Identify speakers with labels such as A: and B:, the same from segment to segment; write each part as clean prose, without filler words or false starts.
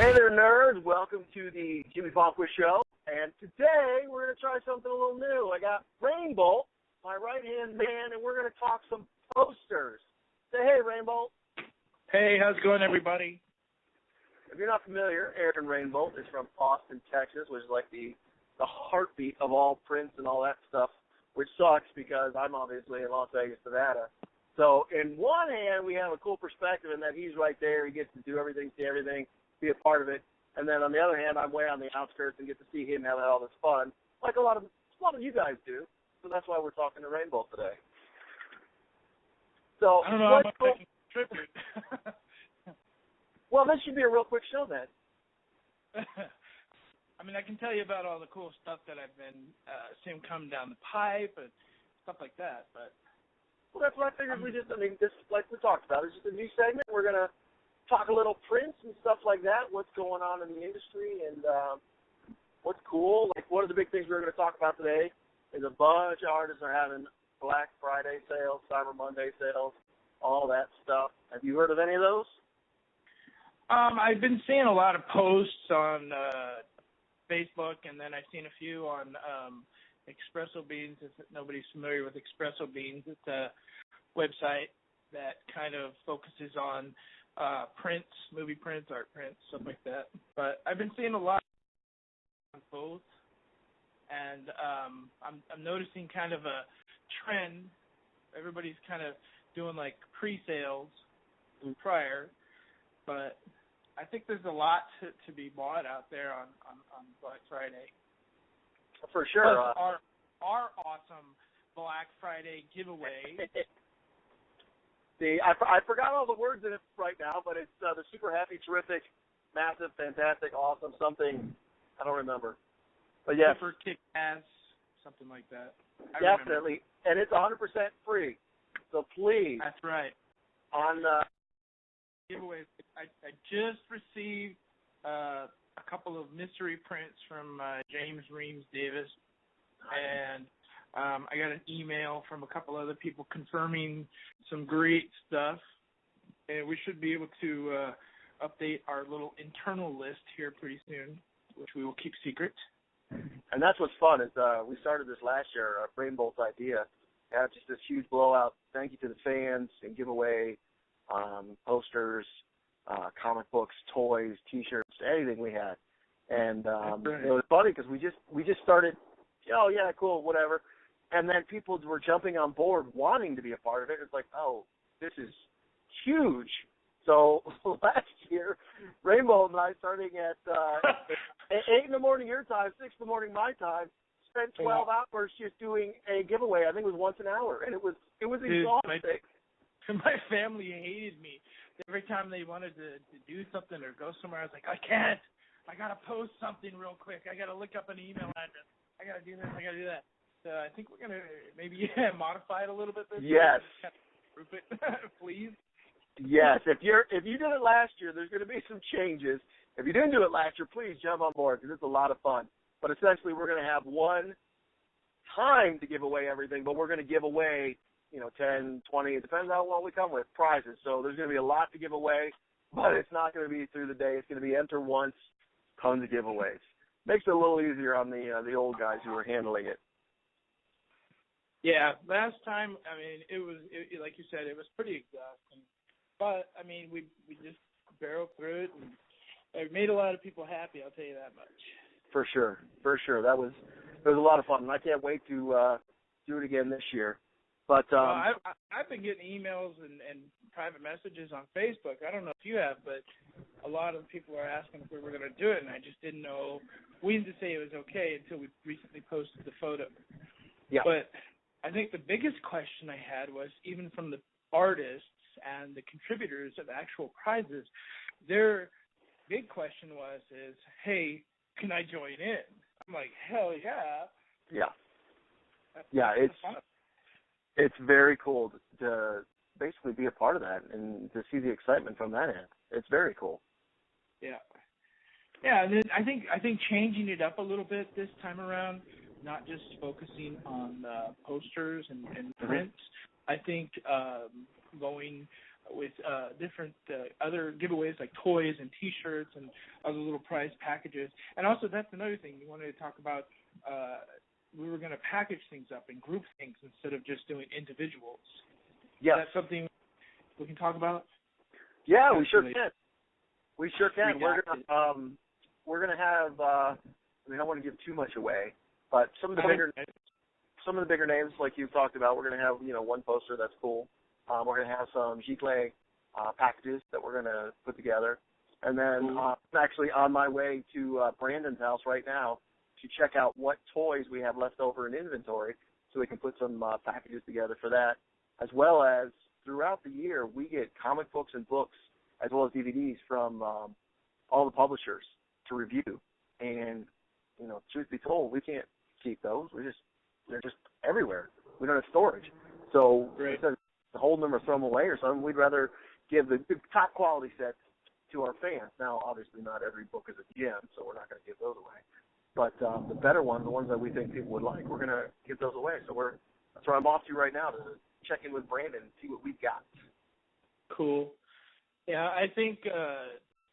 A: Hey there, nerds. Welcome to the Jimmy Bonquist Show. And today we're going to try something a little new. I got Rainbolt, my right-hand man, and we're going to talk some posters. Say hey, Rainbolt.
B: Hey, how's it going, everybody?
A: If you're not familiar, Aaron Rainbolt is from Austin, Texas, which is like the heartbeat of all prints and all that stuff, which sucks because I'm obviously in Las Vegas, Nevada. So in one hand, we have a cool perspective in that he's right there. He gets to do everything, see everything, be a part of it. And then on the other hand, I'm way on the outskirts and get to see him have all this fun, like a lot of you guys do. So that's why we're talking to Rainbolt today. So
B: I don't know how much I can contribute.
A: Well, this should be a real quick show then.
B: I mean, I can tell you about all the cool stuff that I've been seeing come down the pipe and stuff like that, but.
A: Well, that's what I figured this, like we talked about, is just a new segment. We're going to talk a little prints and stuff like that, what's going on in the industry and what's cool. Like, one of the big things we're going to talk about today is a bunch of artists are having Black Friday sales, Cyber Monday sales, all that stuff. Have you heard of any of those?
B: I've been seeing a lot of posts on Facebook, and then I've seen a few on Espresso Beans. If nobody's familiar with Espresso Beans, it's a website that kind of focuses on prints, movie prints, art prints, stuff like that. But I've been seeing a lot on both, and I'm noticing kind of a trend. Everybody's kind of doing like pre-sales prior, but I think there's a lot to be bought out there on Black Friday.
A: For sure.
B: Plus our awesome Black Friday giveaway.
A: See, I forgot all the words in it right now, but it's the super happy, terrific, massive, fantastic, awesome, something. I don't remember. But yes.
B: Super kick-ass, something like that.
A: Definitely. And it's 100% free. So please.
B: That's right.
A: On
B: giveaways, I just received a couple of mystery prints from James Reams Davis, and I got an email from a couple other people confirming some great stuff, and we should be able to update our little internal list here pretty soon, which we will keep secret.
A: And that's what's fun is we started this last year, Rainbolt's idea. Have just this huge blowout. Thank you to the fans and giveaway posters, comic books, toys, T-shirts, anything we had. And it was funny because we just started. Oh yeah, cool, whatever. And then people were jumping on board, wanting to be a part of it. It's like, oh, this is huge. So last year, Rainbolt and I, starting at 8 in the morning your time, 6 in the morning my time, spent 12 hours just doing a giveaway. I think it was once an hour, and it was exhausting.
B: My family hated me. Every time they wanted to do something or go somewhere, I was like, I can't. I got to post something real quick. I got to look up an email address. I got to do this. I got to do that. So I think we're going to maybe modify it a little bit this year. Kind of group it, please.
A: Yes. If you did it last year, there's going to be some changes. If you didn't do it last year, please jump on board because it's a lot of fun. But essentially, we're going to have one time to give away everything, but we're going to give away 10, 20, it depends on what we come with, prizes. So there's going to be a lot to give away, but it's not going to be through the day. It's going to be enter once, tons of giveaways. Makes it a little easier on the old guys who are handling it.
B: Yeah, last time, I mean, it was like you said, it was pretty exhausting. But, I mean, we just barreled through it, and it made a lot of people happy, I'll tell you that much. For sure.
A: It was a lot of fun, and I can't wait to do it again this year. But
B: I've been getting emails and private messages on Facebook. I don't know if you have, but a lot of people are asking if we were going to do it, and I just didn't know. We didn't say it was okay until we recently posted the photo.
A: Yeah.
B: But I think the biggest question I had was, even from the artists and the contributors of actual prizes, their big question is, hey, can I join in? I'm like, hell yeah.
A: Yeah. Yeah, it's very cool to basically be a part of that and to see the excitement from that end. It's very cool.
B: Yeah. Yeah, and then I think changing it up a little bit this time around, not just focusing on posters and prints. I think going with different other giveaways like toys and T-shirts and other little prize packages. And also, that's another thing we wanted to talk about. We were going to package things up and group things instead of just doing individuals.
A: Yes.
B: Is that something we can talk about?
A: Yeah, we sure can. We sure can.
B: Redacted.
A: We're gonna have. I don't want to give too much away, but some of the bigger names, like you've talked about, we're gonna have one poster that's cool. We're gonna have some Giclée packages that we're gonna put together, and then I'm actually on my way to Brandon's house right now to check out what toys we have left over in inventory, so we can put some packages together for that, as well as throughout the year we get comic books and books as well as DVDs from all the publishers to review. And, truth be told, we can't keep those. They're just everywhere. We don't have storage. So instead of holding them or throw them away or something, we'd rather give the top quality sets to our fans. Now, obviously not every book is a gem, so we're not going to give those away. But the better ones, the ones that we think people would like, we're going to give those away. So that's where I'm off to right now, to check in with Brandon and see what we've got.
B: Cool. Yeah, I think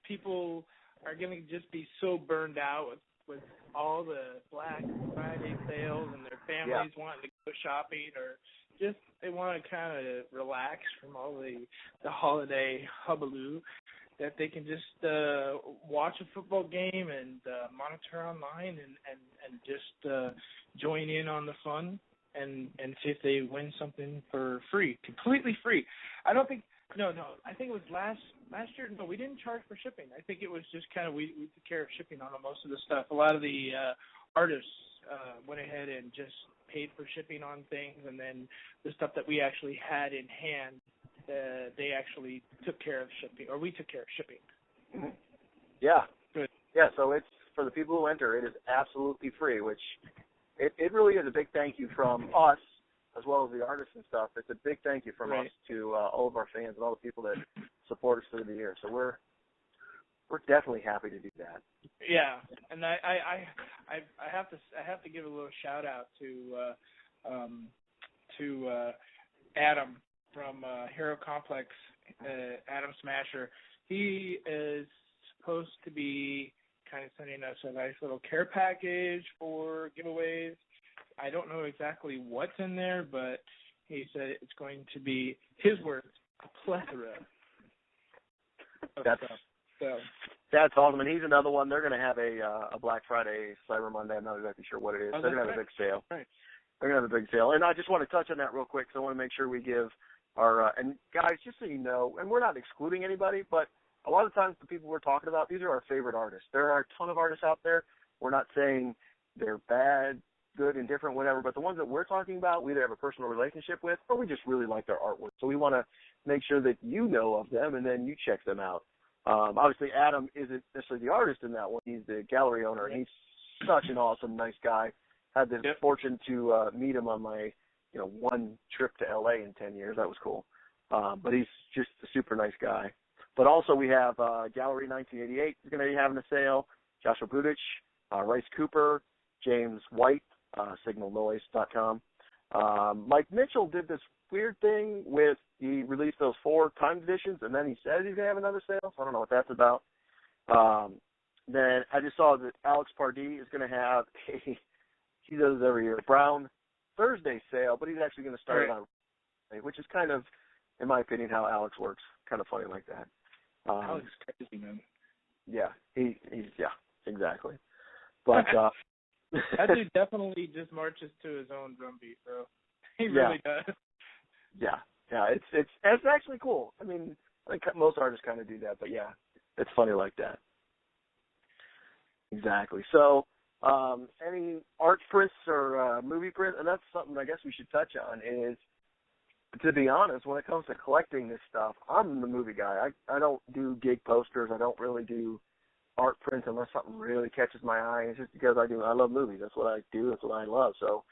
B: people are going to just be so burned out with all the Black Friday sales and their families wanting to go shopping, or just they want to kind of relax from all the holiday hullabaloo, that they can just watch a football game and monitor online and just join in on the fun and see if they win something for free, completely free. I don't think. No. I think it was last year. No, we didn't charge for shipping. I think it was just kind of we took care of shipping on most of the stuff. A lot of the artists went ahead and just paid for shipping on things, and then the stuff that we actually had in hand, they actually took care of shipping, or we took care of shipping.
A: Mm-hmm. Yeah.
B: Good.
A: Yeah. So it's for the people who enter. It is absolutely free, which it really is a big thank you from us, as well as the artists and stuff. It's a big thank you from us to all of our fans and all the people that support us through the year. So we're definitely happy to do that.
B: Yeah, and I have to give a little shout out to Adam from Hero Complex, Adam Smasher. He is supposed to be kind of sending us a nice little care package for giveaways. I don't know exactly what's in there, but he said it's going to be, his words, a plethora of stuff. So
A: that's awesome. And he's another one. They're going to have a Black Friday, Cyber Monday. I'm not exactly sure what it is. They're going to have a big sale.
B: Right.
A: They're going to have a big sale. And I just want to touch on that real quick, because I want to make sure we give our and guys, just so you know, and we're not excluding anybody, but a lot of times the people we're talking about, these are our favorite artists. There are a ton of artists out there. We're not saying they're bad, good, indifferent, whatever, but the ones that we're talking about, we either have a personal relationship with or we just really like their artwork. So we want to make sure that you know of them and then you check them out. Obviously, Adam isn't necessarily the artist in that one. He's the gallery owner, and he's such an awesome, nice guy. Had the fortune to meet him on my one trip to L.A. in 10 years. That was cool. But he's just a super nice guy. But also we have Gallery 1988 is going to be having a sale. Joshua Budich, Rice Cooper, James White, signalnoise.com. Mike Mitchell did this weird thing with, he released those 4 timed editions, and then he said he's going to have another sale. So I don't know what that's about. Then I just saw that Alex Pardee is going to have he does this every year, Brown Thursday sale, but he's actually going to start it on Wednesday, which is kind of, in my opinion, how Alex works. Kind of funny like that.
B: Alex is crazy, man.
A: Yeah, he's exactly. But
B: that dude definitely just marches to his own drum beat, bro. He really does.
A: Yeah, it's actually cool. I mean, I think most artists kind of do that, but yeah, it's funny like that. Exactly. So, any art prints or movie prints, and that's something I guess we should touch on, is, to be honest, when it comes to collecting this stuff, I'm the movie guy. I don't do gig posters. I don't really do art prints unless something really catches my eye. It's just because I love movies. That's what I do. That's what I love. So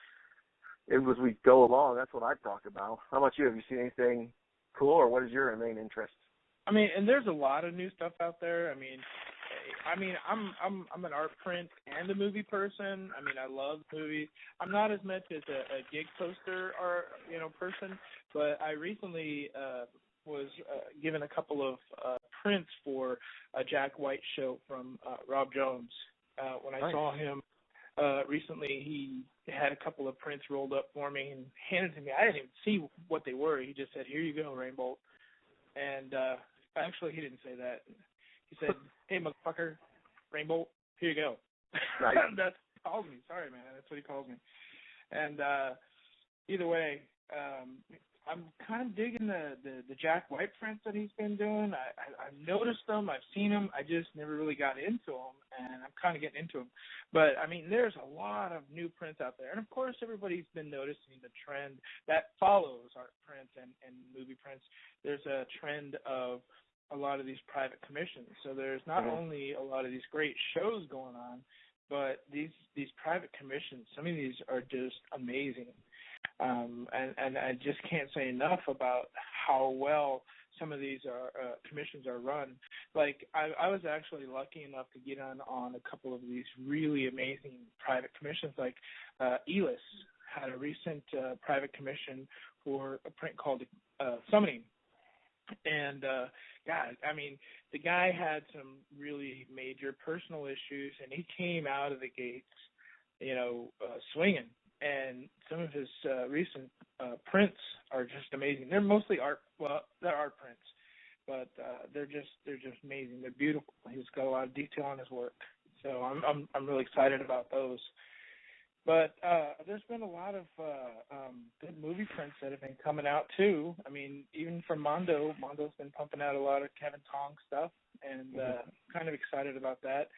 A: as we go along, that's what I talk about. How about you? Have you seen anything cool, or what is your main interest?
B: I mean, and there's a lot of new stuff out there. I mean, I'm an art print and a movie person. I mean, I love movies. I'm not as much as a gig poster or person, but I recently was given a couple of prints for a Jack White show from Rob Jones. When I saw him recently, he had a couple of prints rolled up for me and handed to me. I didn't even see what they were. He just said, "Here you go, Rainbolt." And actually, he didn't say that. He said, "Hey, motherfucker, Rainbolt, here you go."
A: Right.
B: That's what he calls me. Sorry, man. That's what he calls me. And either way, I'm kind of digging the Jack White prints that he's been doing. I've noticed them. I've seen them. I just never really got into them, and I'm kind of getting into them. But, I mean, there's a lot of new prints out there. And, of course, everybody's been noticing the trend that follows art prints and movie prints. There's a trend of a lot of these private commissions. So there's not only a lot of these great shows going on, but these private commissions, some of these are just amazing. And I just can't say enough about how well some of these commissions are run. Like, I was actually lucky enough to get on a couple of these really amazing private commissions. Like, Elis had a recent private commission for a print called Summoning. And, God, I mean, the guy had some really major personal issues, and he came out of the gates, swinging. And some of his recent prints are just amazing. They're mostly art. Well, they're art prints, but they're just amazing. They're beautiful. He's got a lot of detail on his work, so I'm really excited about those. But there's been a lot of good movie prints that have been coming out too. I mean, even from Mondo. Mondo's been pumping out a lot of Kevin Tong stuff, and kind of excited about that.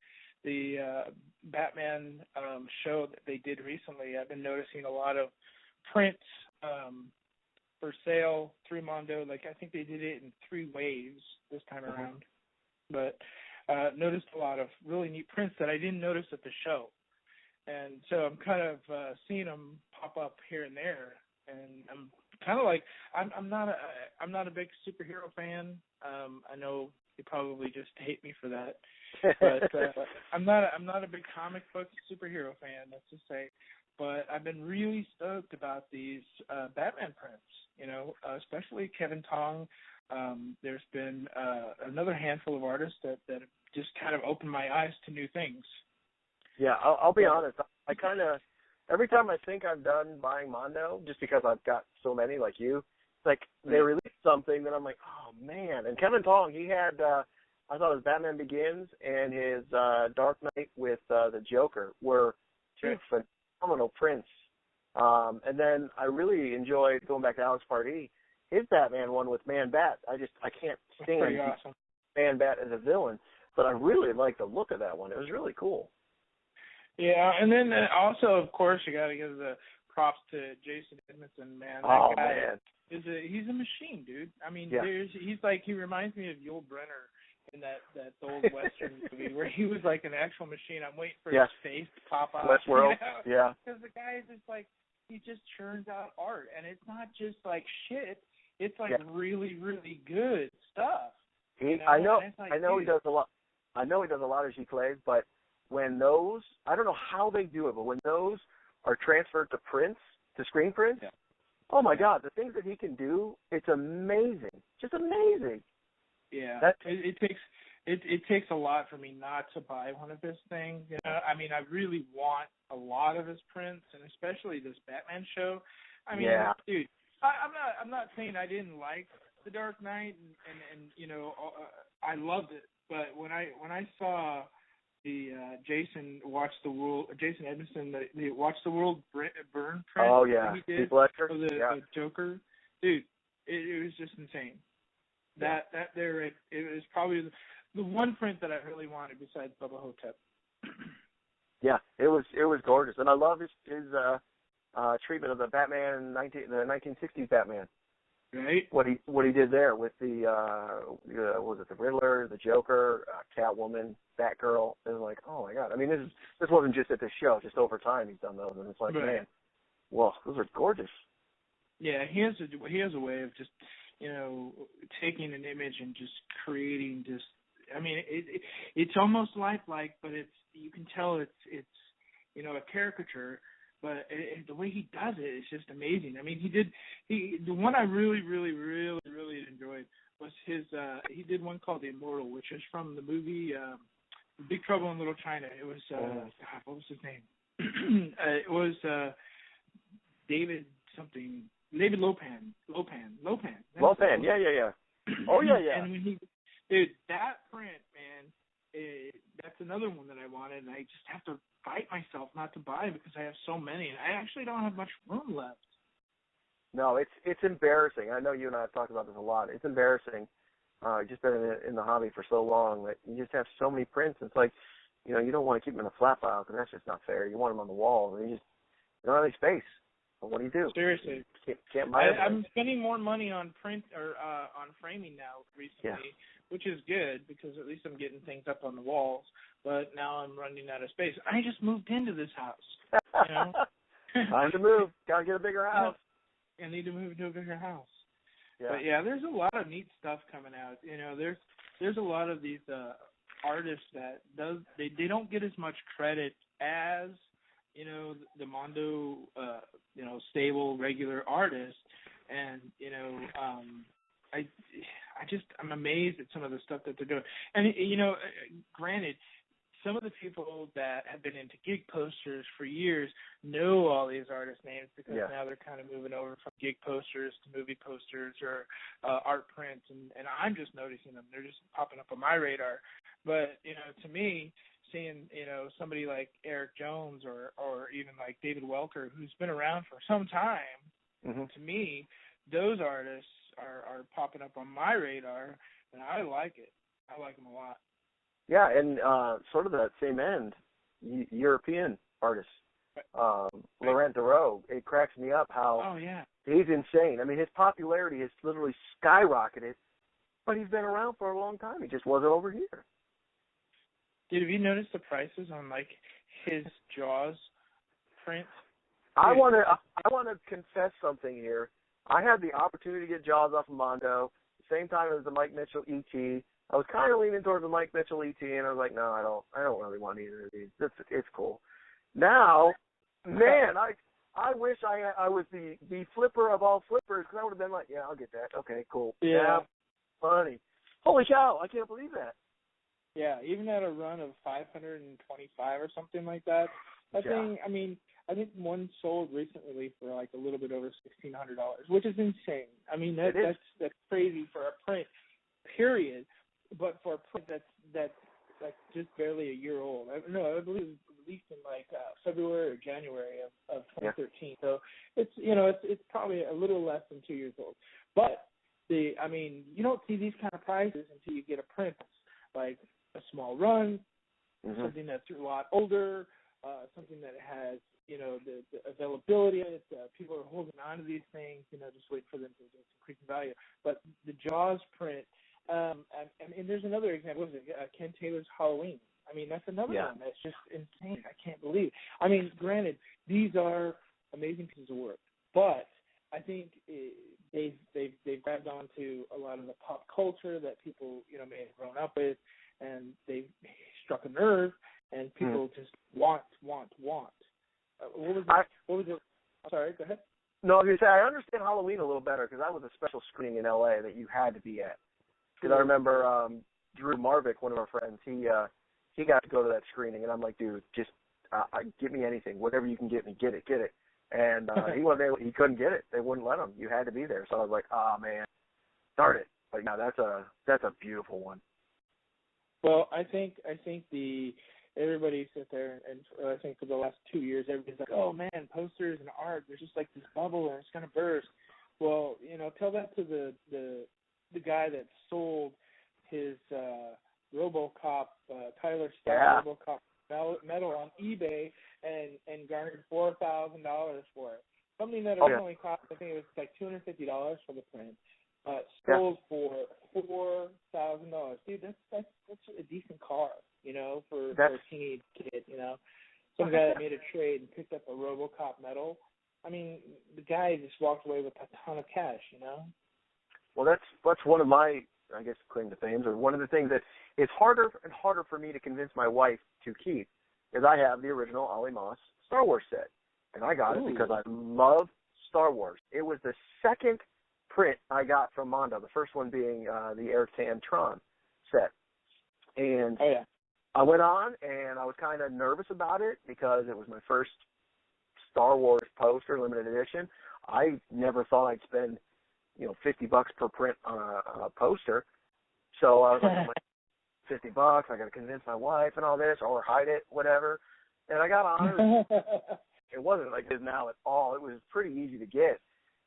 B: The Batman show that they did recently, I've been noticing a lot of prints for sale through Mondo. Like, I think they did it in 3 waves this time around. But noticed a lot of really neat prints that I didn't notice at the show. And so I'm kind of seeing them pop up here and there. And I'm kind of like, I'm not a big superhero fan. I know you probably just hate me for that. But I'm not a big comic book superhero fan, let's just say. But I've been really stoked about these Batman prints, especially Kevin Tong. There's been another handful of artists that have just kind of opened my eyes to new things.
A: Yeah, I'll be honest. I kind of, every time I think I'm done buying Mondo, just because I've got so many like you, it's like they release something, then I'm like, oh, man. And Kevin Tong, he had, I thought his Batman Begins and his Dark Knight with the Joker were 2 phenomenal prints. And then I really enjoyed, going back to Alex Pardee, his Batman one with Man Bat. I can't stand
B: awesome.
A: Man Bat as a villain, but I really like the look of that one. It was really cool.
B: Yeah, and then also, of course, you got to give the props to Jason Edmondson, man. That guy he's a machine, dude. I mean, he reminds me of Yul Brynner in that old Western movie where he was like an actual machine. I'm waiting for his face to pop out.
A: Westworld,
B: Because the guy is just like, he just churns out art, and it's not just like shit. It's like really, really good stuff.
A: I know he does a lot. I know he does a lot of G-Clays, but when those, I don't know how they do it, but when those are transferred to prints, to screen prints, oh my God, the things that he can do, it's amazing. Just amazing.
B: Yeah. It takes a lot for me not to buy one of his things. I mean, I really want a lot of his prints, and especially this Batman show. I mean, dude, I'm not saying I didn't like The Dark Knight, and I loved it, but when I saw the Jason Edmondson, the Watch the World Burn print that he did for the Joker, dude, it was just insane. It was probably the one print that I really wanted besides Bubba Hotep.
A: Yeah, it was gorgeous, and I love his treatment of the Batman, the 1960s Batman.
B: Right.
A: What he did there with the was it the Riddler, the Joker, Catwoman, Batgirl? It was like, oh my God! I mean, this wasn't just at the show; just over time he's done those, and it's like, man, well, those are gorgeous.
B: Yeah, he has a way of just taking an image and just creating just. I mean, it's almost lifelike, but you can tell it's a caricature, but the way he does it is just amazing. I mean, the one I really enjoyed was his. He did one called The Immortal, which is from the movie Big Trouble in Little China. It was God, what was his name? It was David something. David Lopan.
A: Lopan, yeah. Oh, yeah.
B: And when dude, that print, man, that's another one that I wanted, and I just have to fight myself not to buy it because I have so many, and I actually don't have much room left.
A: No, it's embarrassing. I know you and I have talked about this a lot. It's embarrassing. Just been in the hobby for so long that you just have so many prints. It's like, you don't want to keep them in a flat file because that's just not fair. You want them on the wall, and you don't have any space. But what do you do?
B: Seriously.
A: You can't buy everything.
B: I'm spending more money on print or on framing now recently, which is good because at least I'm getting things up on the walls. But now I'm running out of space. I just moved into this house.
A: Time to move. Got to get a bigger house.
B: I need to move to a bigger house.
A: Yeah.
B: But there's a lot of neat stuff coming out. There's a lot of these artists that they don't get as much credit as the Mondo stable regular artist, and I'm amazed at some of the stuff that they're doing. And granted, some of the people that have been into gig posters for years know all these artist names because now they're kind of moving over from gig posters to movie posters or art prints, and I'm just noticing them. They're just popping up on my radar. But, to me, seeing, somebody like Eric Jones or even like David Welker, who's been around for some time, to me, those artists are popping up on my radar, and I like it. I like them a lot.
A: Yeah, and sort of that same end, European artists. Laurent Duro, it cracks me up how he's insane. I mean, his popularity has literally skyrocketed, but he's been around for a long time. He just wasn't over here.
B: Dude, have you noticed the prices on, like, his Jaws print?
A: I want to confess something here. I had the opportunity to get Jaws off of Mondo, same time as the Mike Mitchell E.T., I was kind of leaning towards the Mike Mitchell ET, and I was like, no, I don't really want either of these. It's cool. Now, man, I wish I was the flipper of all flippers, because I would have been like, yeah, I'll get that. Okay, cool.
B: Yeah.
A: Funny. Holy cow, I can't believe that.
B: Yeah, even at a run of 525 or something like that. Thing, I mean, I think one sold recently for like a little bit over $1,600, which is insane. I mean, that's crazy for a print, period. But for a print that's like just barely a year old. I believe it was released in like February or January of 2013. Yeah. So it's probably a little less than 2 years old. But you don't see these kind of prices until you get a print that's like a small run, something that's a lot older, something that has the availability of it. People are holding on to these things, just wait for them to increase in value. But the Jaws print. And there's another example. What was it? Ken Taylor's Halloween. I mean, that's another one that's just insane. I can't believe. I mean, granted, these are amazing pieces of work, but I think they've grabbed onto a lot of the pop culture that people may have grown up with, and they've struck a nerve, and people just want. What was it? Sorry, go ahead.
A: No, I was going to say I understand Halloween a little better because that was a special screening in L.A. that you had to be at. Because I remember Drew Marvick, one of our friends, he got to go to that screening, and I'm like, dude, just get me anything, whatever you can get me, get it. And he wasn't able, he couldn't get it. They wouldn't let him. You had to be there. So I was like, oh man, darn it. But yeah, that's a beautiful one.
B: Well, I think everybody sits there, and I think for the last 2 years, everybody's like, oh man, posters and art, there's just like this bubble, and it's gonna burst. Well, tell that to the guy that sold his RoboCop, Tyler Starr RoboCop metal on eBay and garnered $4,000 for it. Something that originally cost, I think it was like $250 for the print, sold for $4,000. Dude, that's a decent car, for a teenage kid, Some guy that made a trade and picked up a RoboCop metal. I mean, the guy just walked away with a ton of cash,
A: Well, that's one of my, I guess, claim to fame, or one of the things that is harder and harder for me to convince my wife to keep, is I have the original Ollie Moss Star Wars set. And I got
C: Ooh.
A: it because I love Star Wars. It was the second print I got from Mondo, the first one being the Eric Tan Tron set. And
C: Oh, yeah.
A: I went on, and I was kind of nervous about it because it was my first Star Wars poster, limited edition. I never thought I'd spend, $50 per print on a poster. So I was like, $50, I got to convince my wife and all this, or hide it, whatever. And I got on. It wasn't like it is now at all. It was pretty easy to get,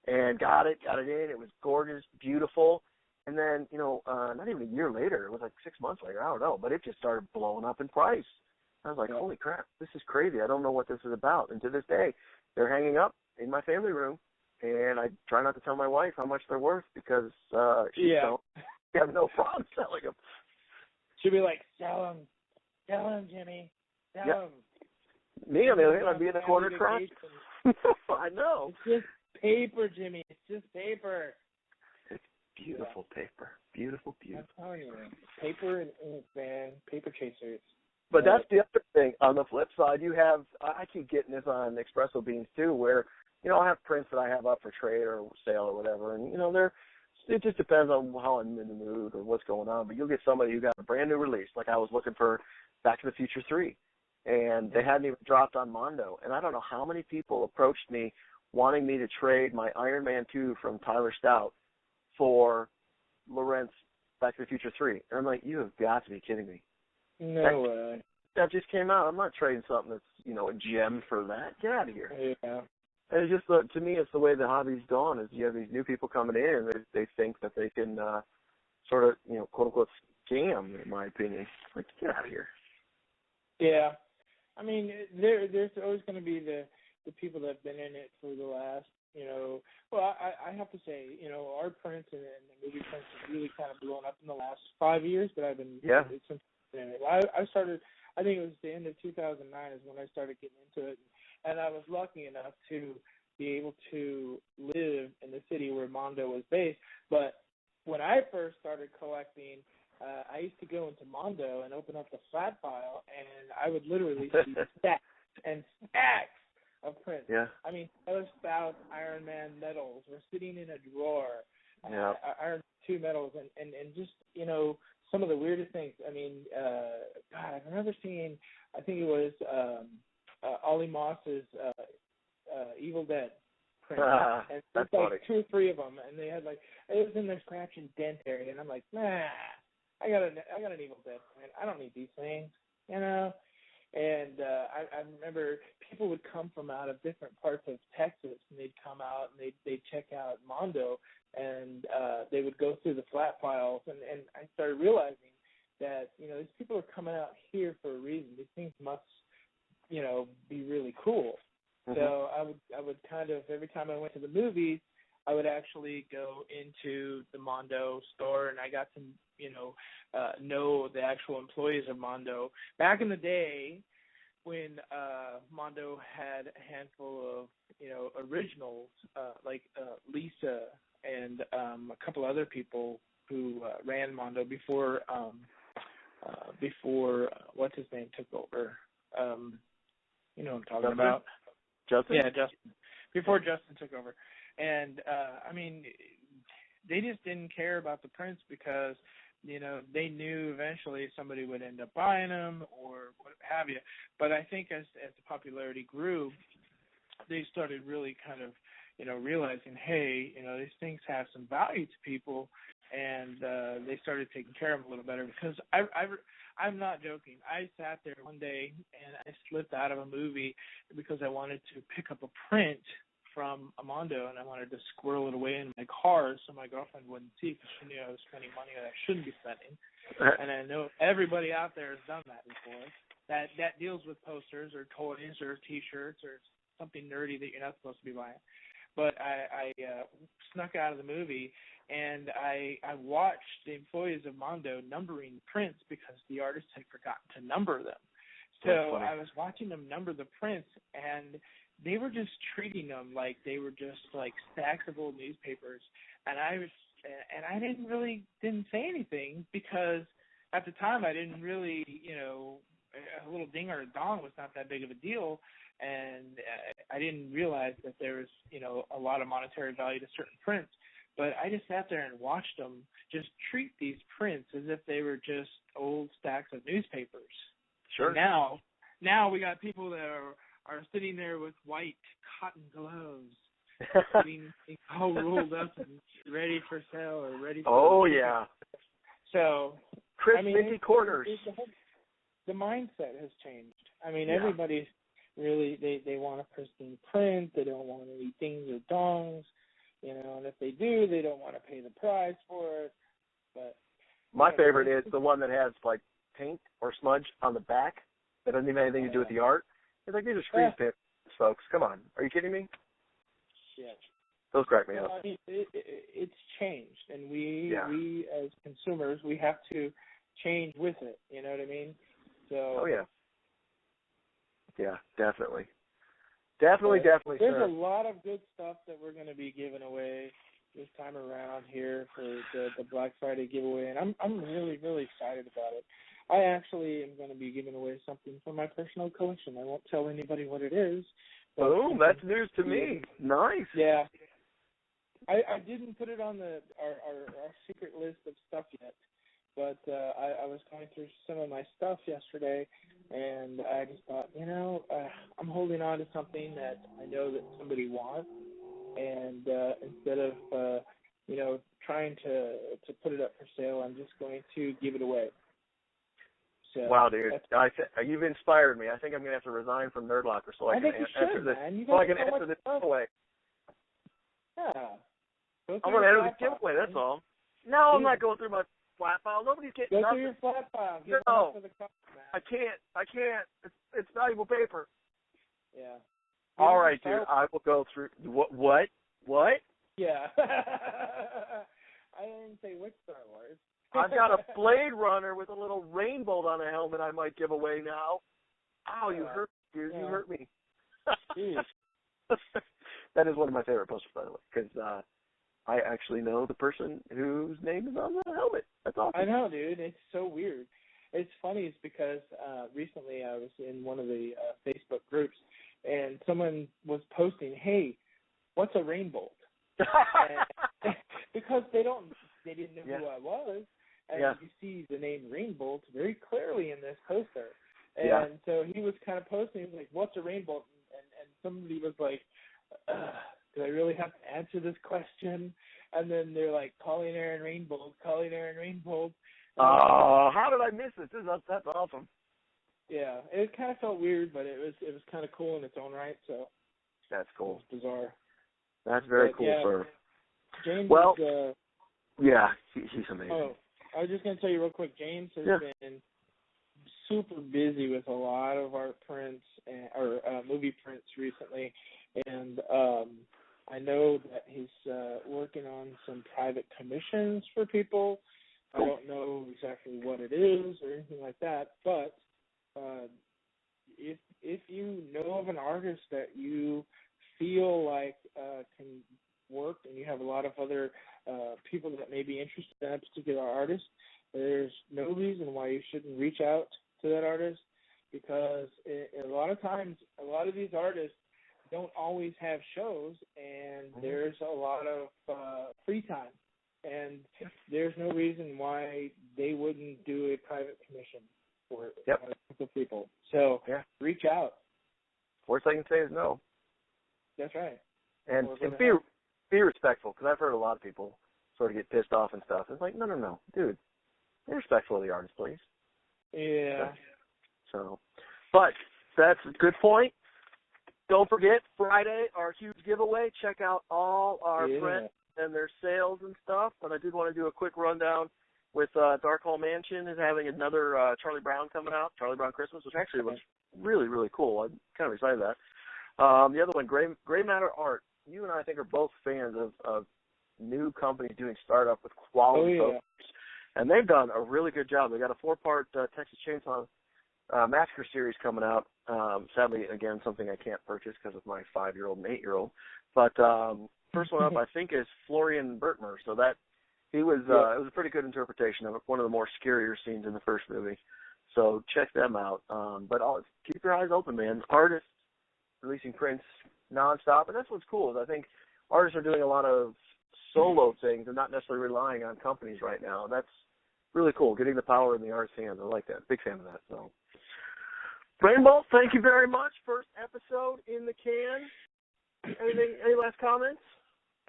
A: and got it in. It was gorgeous, beautiful. And then, not even a year later, it was like 6 months later, I don't know, but it just started blowing up in price. I was like, holy crap, this is crazy. I don't know what this is about. And to this day, they're hanging up in my family room, and I try not to tell my wife how much they're worth because she have no problem selling them.
B: She'll be like, sell them, Jimmy, sell them.
A: Me, on the other hand, I'd be in the corner crying. I know.
B: It's just paper, Jimmy. It's just paper.
A: It's beautiful paper. Beautiful.
B: I'm telling you, man. Paper and ink, man. Paper chasers.
A: But that's the other thing. On the flip side, you have, I keep getting this on Espresso Beans too, where, I have prints that I have up for trade or sale or whatever, and, it just depends on how I'm in the mood or what's going on. But you'll get somebody who got a brand new release, like I was looking for Back to the Future 3, and they hadn't even dropped on Mondo. And I don't know how many people approached me wanting me to trade my Iron Man 2 from Tyler Stout for Lorentz Back to the Future 3. And I'm like, you have got to be kidding me.
B: No way.
A: That just came out. I'm not trading something that's, a gem for that. Get out of here.
B: Yeah.
A: And it's just, to me, it's the way the hobby's gone is you have these new people coming in and they think that they can sort of, quote unquote, scam, in my opinion. Like, get out of here.
B: Yeah. I mean, there's always going to be the people that have been in it for the last, well, I have to say, our prints and the movie prints have really kind of blown up in the last 5 years, but I've been since in it. I started, I think it was the end of 2009 is when I started getting into it, and I was lucky enough to be able to live in the city where Mondo was based. But when I first started collecting, I used to go into Mondo and open up the flat file, and I would literally see stacks and stacks of prints.
A: Yeah.
B: I mean, those Stout Iron Man medals were sitting in a drawer.
A: Yeah.
B: Iron 2 medals, and just, some of the weirdest things. I mean, God, I remember seeing, I think it was Ollie Moss's Evil Dead print. And
A: that's
B: like
A: funny.
B: 2 or 3 of them, and they had it was in their scratch and dent area, and I'm like, nah, I got an Evil Dead print. I don't need these things, And I remember people would come from out of different parts of Texas, and they'd come out and they'd check out Mondo, and they would go through the flat files, and I started realizing that these people are coming out here for a reason. These things must be really cool. Mm-hmm. So I would kind of, every time I went to the movies, I would actually go into the Mondo store, and I got to know the actual employees of Mondo. Back in the day, when Mondo had a handful of originals, like Lisa and a couple other people who ran Mondo before what's his name took over. You know what I'm talking about?
A: Justin?
B: Yeah, Justin. Before Justin took over. And, I mean, they just didn't care about the prints because, they knew eventually somebody would end up buying them or what have you. But I think as the popularity grew, they started really kind of, realizing, hey, these things have some value to people, and they started taking care of them a little better because I'm not joking. I sat there one day and I slipped out of a movie because I wanted to pick up a print from Mondo, and I wanted to squirrel it away in my car so my girlfriend wouldn't see because she knew I was spending money that I shouldn't be spending. And I know everybody out there has done that before. That deals with posters or toys or T-shirts or something nerdy that you're not supposed to be buying. But I snuck out of the movie, and I watched the employees of Mondo numbering prints because the artist had forgotten to number them. So I was watching them number the prints, and they were just treating them like they were just like stacks of old newspapers. And I didn't say anything because at the time I didn't really, a little ding or a dong was not that big of a deal, and I didn't realize that there was, a lot of monetary value to certain prints. But I just sat there and watched them just treat these prints as if they were just old stacks of newspapers.
A: Sure.
B: And now we got people that are sitting there with white cotton gloves, getting all rolled up and ready for sale or ready for
A: yeah.
B: So,
A: crisp minty corners.
B: The mindset has changed. Everybody's really, they want a pristine print. They don't want any dings or dongs, and if they do, they don't want to pay the price for it. But
A: my favorite is the one that has, like, paint or smudge on the back that doesn't even have anything to do with the art. It's like, these are screen prints, folks. Come on. Are you kidding me?
B: Yeah.
A: Those crack me up.
B: It's changed, and we as consumers, we have to change with it. You know what I mean? So.
A: Oh, yeah. Yeah, definitely. Definitely,
B: There's
A: sir.
B: a lot of good stuff that we're going to be giving away this time around here for the Black Friday giveaway, and I'm really, really excited about it. I actually am going to be giving away something from my personal collection. I won't tell anybody what it is.
A: Oh, that's news to me. Nice.
B: Yeah. I didn't put it on our secret list of stuff yet, but I was going through some of my stuff yesterday, and I just thought, I'm holding on to something that I know that somebody wants, and instead of trying to put it up for sale, I'm just going to give it away. So
A: wow, dude, you've inspired me. I think I'm going to have to resign from Nerd Locker so I can answer this. So I can answer this giveaway.
B: Yeah.
A: I'm going to enter the giveaway. That's all. No, I'm not going through my flat file. Nobody's getting nothing.
B: Go through your flat file.
A: No,
B: for the cover,
A: I can't. It's valuable paper.
B: Yeah.
A: All right, dude. I will go through. What?
B: Yeah. I didn't say which Star Wars.
A: I've got a Blade Runner with a little Rainbolt on a helmet I might give away now. Oh, you hurt me, dude. Yeah. You hurt me. That is one of my favorite posters, by the way, because I actually know the person whose name is on the helmet. That's awesome.
B: I know, dude. It's so weird. It's funny. It's because recently I was in one of the Facebook groups, and someone was posting, "Hey, what's a Rainbolt?" Because they didn't know who I was, and you see the name Rainbolt very clearly in this poster. And so he was kind of posting, he was like, "What's a Rainbolt?" And somebody was like, "Do I really have to answer this question?" And then they're like, calling Aaron Rainbolt.
A: Oh, how did I miss this? That's awesome.
B: Yeah, it kind of felt weird, but it was kind of cool in its own right. So
A: that's cool.
B: It's bizarre.
A: That's very cool, sir.
B: James.
A: Well, he's amazing.
B: Oh, I was just gonna tell you real quick. James has been super busy with a lot of art prints or movie prints recently, and I know that he's working on some private commissions for people. I don't know exactly what it is or anything like that, but if you know of an artist that you feel like can work, and you have a lot of other people that may be interested in that particular artist, there's no reason why you shouldn't reach out to that artist, because a lot of times, a lot of these artists don't always have shows, and there's a lot of free time, and there's no reason why they wouldn't do a private commission for people. So reach out.
A: Worst I can say is no.
B: That's right.
A: And be respectful, because I've heard a lot of people sort of get pissed off and stuff. It's like, no, dude, be respectful of the artist, please.
B: Yeah.
A: So, but that's a good point. Don't forget, Friday, our huge giveaway. Check out all our friends and their sales and stuff. But I did want to do a quick rundown with Dark Hall Mansion is having another Charlie Brown coming out, Charlie Brown Christmas, which actually looks really, really cool. I'm kind of excited about that. The other one, Gray Matter Art. You and I think are both fans of new companies doing startup with quality posters. And they've done a really good job. They got a 4-part Texas Chainsaw Massacre series coming out. Sadly, again, something I can't purchase because of my 5-year-old and 8-year-old. But first one up, I think, is Florian Bertmer. So it was a pretty good interpretation of one of the more scarier scenes in the first movie. So check them out. But keep your eyes open, man. Artists releasing prints nonstop, and that's what's cool. Is I think artists are doing a lot of solo things and not necessarily relying on companies right now. And that's really cool, getting the power in the artist's hands. I like that. Big fan of that. So, Rainbolt, thank you very much. First episode in the can. Any last comments?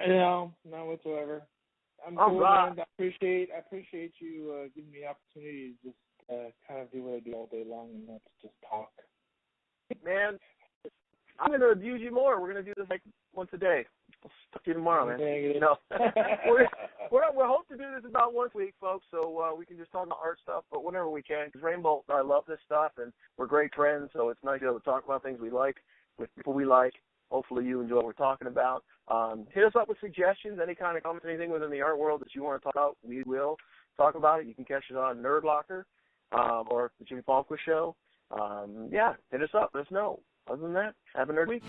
B: No, none whatsoever. I'm cool, man. I appreciate you giving me the opportunity to just kind of do what I do all day long, and that's just talk.
A: Man, I'm going to abuse you more. We're going to do this like once a day. I'll talk to you tomorrow, man. You know, we're hope to do this about once a week, folks, so we can just talk about art stuff, but whenever we can, because Rainbolt, I love this stuff, and we're great friends, so it's nice to be able to talk about things we like with people we like. Hopefully you enjoy what we're talking about. Hit us up with suggestions, any kind of comments, anything within the art world that you want to talk about. We will talk about it. You can catch it on Nerd Locker or the Jimmy Palmquist Show. Hit us up. Let us know. Other than that, have a nerd week.